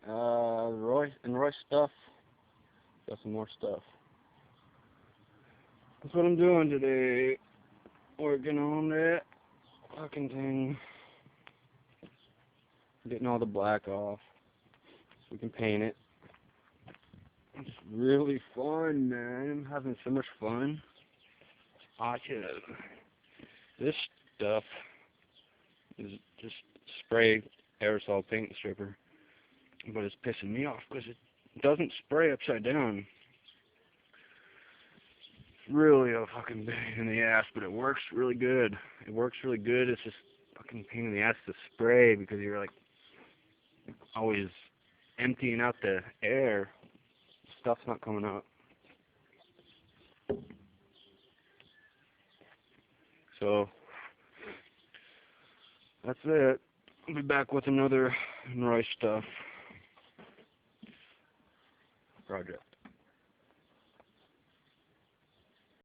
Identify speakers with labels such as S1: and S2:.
S1: Roy stuff. Got some more stuff. That's what I'm doing today. Working on that fucking thing. Getting all the black off so we can paint it. It's really fun, man. I'm having so much fun. Awesome. This stuff is just spray aerosol paint stripper, but it's pissing me off because it doesn't spray upside down. It's really a fucking pain in the ass, but it works really good. It works really good. It's just fucking pain in the ass to spray because you're like always emptying out the air. Stuff's not coming out. So that's it. I'll be back with another Roy stuff project.